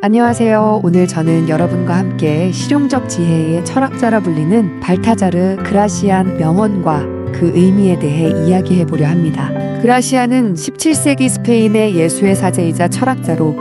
안녕하세요. 오늘 저는 여러분과 함께 실용적 지혜의 철학자라 불리는 발타자르 그라시안 명언과 그 의미에 대해 이야기해 보려 합니다. 그라시안은 17세기 스페인의 예수의 사제이자 철학자로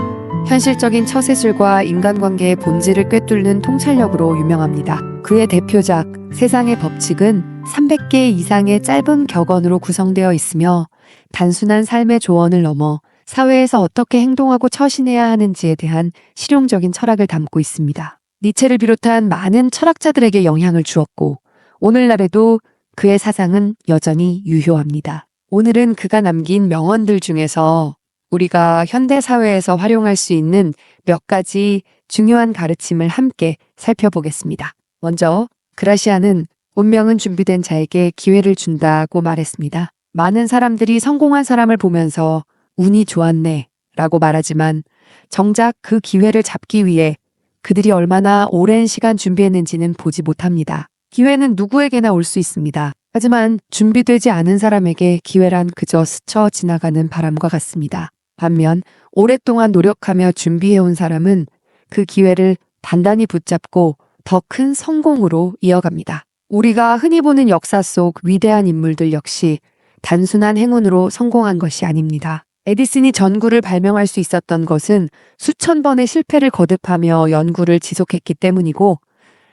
현실적인 처세술과 인간관계의 본질을 꿰뚫는 통찰력으로 유명합니다. 그의 대표작 세상의 법칙은 300개 이상의 짧은 격언으로 구성되어 있으며 단순한 삶의 조언을 넘어 사회에서 어떻게 행동하고 처신해야 하는지에 대한 실용적인 철학을 담고 있습니다. 니체를 비롯한 많은 철학자들에게 영향을 주었고 오늘날에도 그의 사상은 여전히 유효합니다. 오늘은 그가 남긴 명언들 중에서 우리가 현대사회에서 활용할 수 있는 몇 가지 중요한 가르침을 함께 살펴보겠습니다. 먼저 그라시안은 운명은 준비된 자에게 기회를 준다고 말했습니다. 많은 사람들이 성공한 사람을 보면서 운이 좋았네 라고 말하지만 정작 그 기회를 잡기 위해 그들이 얼마나 오랜 시간 준비했는지는 보지 못합니다. 기회는 누구에게나 올 수 있습니다. 하지만 준비되지 않은 사람에게 기회란 그저 스쳐 지나가는 바람과 같습니다. 반면 오랫동안 노력하며 준비해온 사람은 그 기회를 단단히 붙잡고 더 큰 성공으로 이어갑니다. 우리가 흔히 보는 역사 속 위대한 인물들 역시 단순한 행운으로 성공한 것이 아닙니다. 에디슨이 전구를 발명할 수 있었던 것은 수천 번의 실패를 거듭하며 연구를 지속했기 때문이고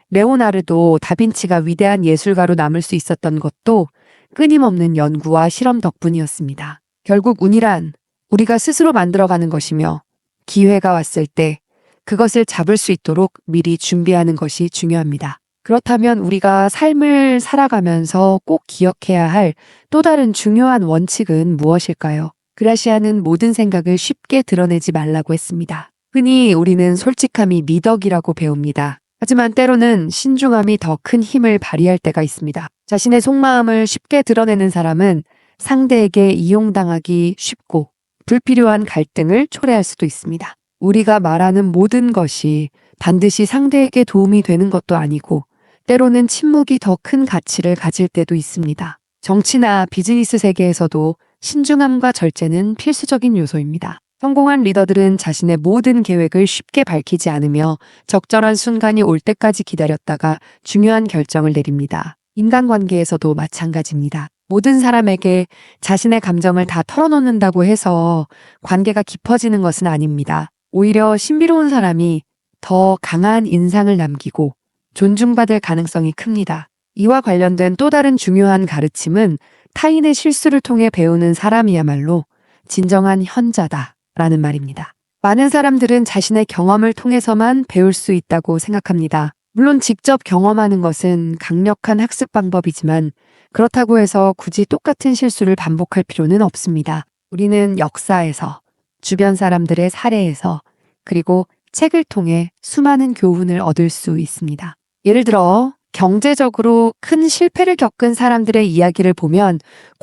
레오나르도 다빈치가 위대한 예술가로 남을 수 있었던 것도 끊임없는 연구와 실험 덕분이었습니다. 결국 운이란 우리가 스스로 만들어가는 것이며 기회가 왔을 때 그것을 잡을 수 있도록 미리 준비하는 것이 중요합니다. 그렇다면 우리가 삶을 살아가면서 꼭 기억해야 할 또 다른 중요한 원칙은 무엇일까요? 그라시안은 모든 생각을 쉽게 드러내지 말라고 했습니다. 흔히 우리는 솔직함이 미덕이라고 배웁니다. 하지만 때로는 신중함이 더 큰 힘을 발휘할 때가 있습니다. 자신의 속마음을 쉽게 드러내는 사람은 상대에게 이용당하기 쉽고 불필요한 갈등을 초래할 수도 있습니다. 우리가 말하는 모든 것이 반드시 상대에게 도움이 되는 것도 아니고 때로는 침묵이 더 큰 가치를 가질 때도 있습니다. 정치나 비즈니스 세계에서도 신중함과 절제는 필수적인 요소입니다. 성공한 리더들은 자신의 모든 계획을 쉽게 밝히지 않으며 적절한 순간이 올 때까지 기다렸다가 중요한 결정을 내립니다. 인간관계에서도 마찬가지입니다. 모든 사람에게 자신의 감정을 다 털어놓는다고 해서 관계가 깊어지는 것은 아닙니다. 오히려 신비로운 사람이 더 강한 인상을 남기고 존중받을 가능성이 큽니다. 이와 관련된 또 다른 중요한 가르침은 타인의 실수를 통해 배우는 사람이야말로 진정한 현자다라는 말입니다. 많은 사람들은 자신의 경험을 통해서만 배울 수 있다고 생각합니다. 물론 직접 경험하는 것은 강력한 학습 방법이지만 그렇다고 해서 굳이 똑같은 실수를 반복할 필요는 없습니다. 우리는 역사에서, 주변 사람들의 사례에서, 그리고 책을 통해 수많은 교훈을 얻을 수 있습니다. 예를 들어 경제적으로 큰 실패를 겪은 사람들의 이야기를 보면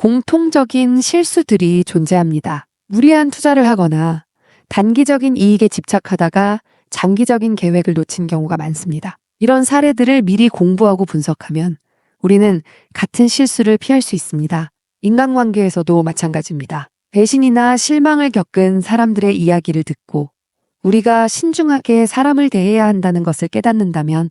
공통적인 실수들이 존재합니다. 무리한 투자를 하거나 단기적인 이익에 집착하다가 장기적인 계획을 놓친 경우가 많습니다. 이런 사례들을 미리 공부하고 분석하면 우리는 같은 실수를 피할 수 있습니다. 인간관계에서도 마찬가지입니다. 배신이나 실망을 겪은 사람들의 이야기를 듣고 우리가 신중하게 사람을 대해야 한다는 것을 깨닫는다면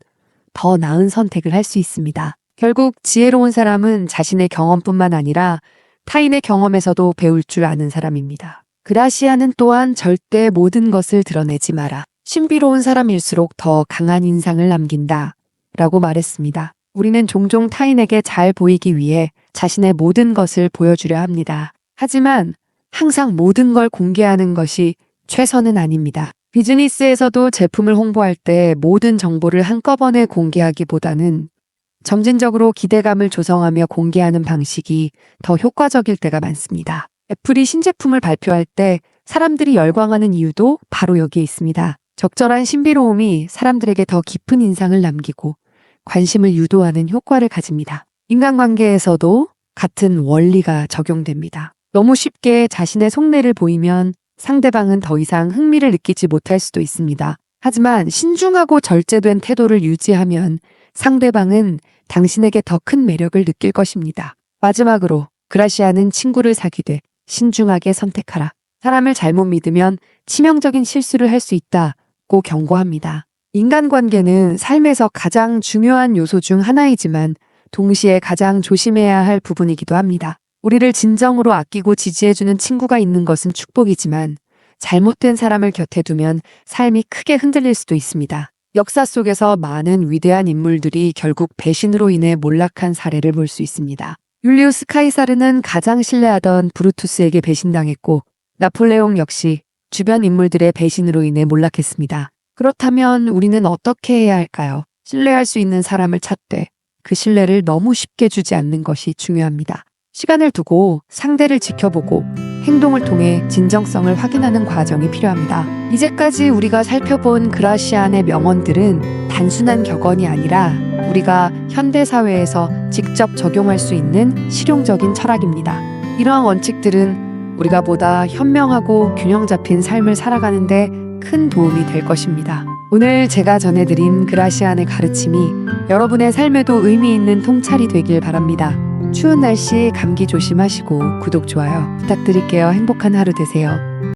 더 나은 선택을 할 수 있습니다. 결국 지혜로운 사람은 자신의 경험뿐만 아니라 타인의 경험에서도 배울 줄 아는 사람입니다. 그라시아는 또한 절대 모든 것을 드러내지 마라. 신비로운 사람일수록 더 강한 인상을 남긴다 라고 말했습니다. 우리는 종종 타인에게 잘 보이기 위해 자신의 모든 것을 보여주려 합니다. 하지만 항상 모든 걸 공개하는 것이 최선은 아닙니다. 비즈니스에서도 제품을 홍보할 때 모든 정보를 한꺼번에 공개하기보다는 점진적으로 기대감을 조성하며 공개하는 방식이 더 효과적일 때가 많습니다. 애플이 신제품을 발표할 때 사람들이 열광하는 이유도 바로 여기에 있습니다. 적절한 신비로움이 사람들에게 더 깊은 인상을 남기고 관심을 유도하는 효과를 가집니다. 인간관계에서도 같은 원리가 적용됩니다. 너무 쉽게 자신의 속내를 보이면 상대방은 더 이상 흥미를 느끼지 못할 수도 있습니다. 하지만 신중하고 절제된 태도를 유지하면 상대방은 당신에게 더 큰 매력을 느낄 것입니다. 마지막으로 그라시아는 친구를 사귀되 신중하게 선택하라. 사람을 잘못 믿으면 치명적인 실수를 할 수 있다 밝고 견고합니다. 인간관계는 삶에서 가장 중요한 요소 중 하나이지만 동시에 가장 조심해야 할 부분이기도 합니다. 우리를 진정으로 아끼고 지지해주는 친구가 있는 것은 축복이지만 잘못된 사람을 곁에 두면 삶이 크게 흔들릴 수도 있습니다. 역사 속에서 많은 위대한 인물들이 결국 배신으로 인해 몰락한 사례를 볼 수 있습니다. 율리우스 카이사르는 가장 신뢰하던 브루투스에게 배신당했고 나폴레옹 역시 주변 인물들의 배신으로 인해 몰락했습니다. 그렇다면 우리는 어떻게 해야 할까요? 신뢰할 수 있는 사람을 찾되 그 신뢰를 너무 쉽게 주지 않는 것이 중요합니다. 시간을 두고 상대를 지켜보고 행동을 통해 진정성을 확인하는 과정이 필요합니다. 이제까지 우리가 살펴본 그라시안의 명언들은 단순한 격언이 아니라 우리가 현대사회에서 직접 적용할 수 있는 실용적인 철학입니다. 이러한 원칙들은 우리가 보다 현명하고 균형 잡힌 삶을 살아가는데 큰 도움이 될 것입니다. 오늘 제가 전해드린 그라시안의 가르침이 여러분의 삶에도 의미 있는 통찰이 되길 바랍니다. 추운 날씨 감기 조심하시고 구독, 좋아요 부탁드릴게요. 행복한 하루 되세요.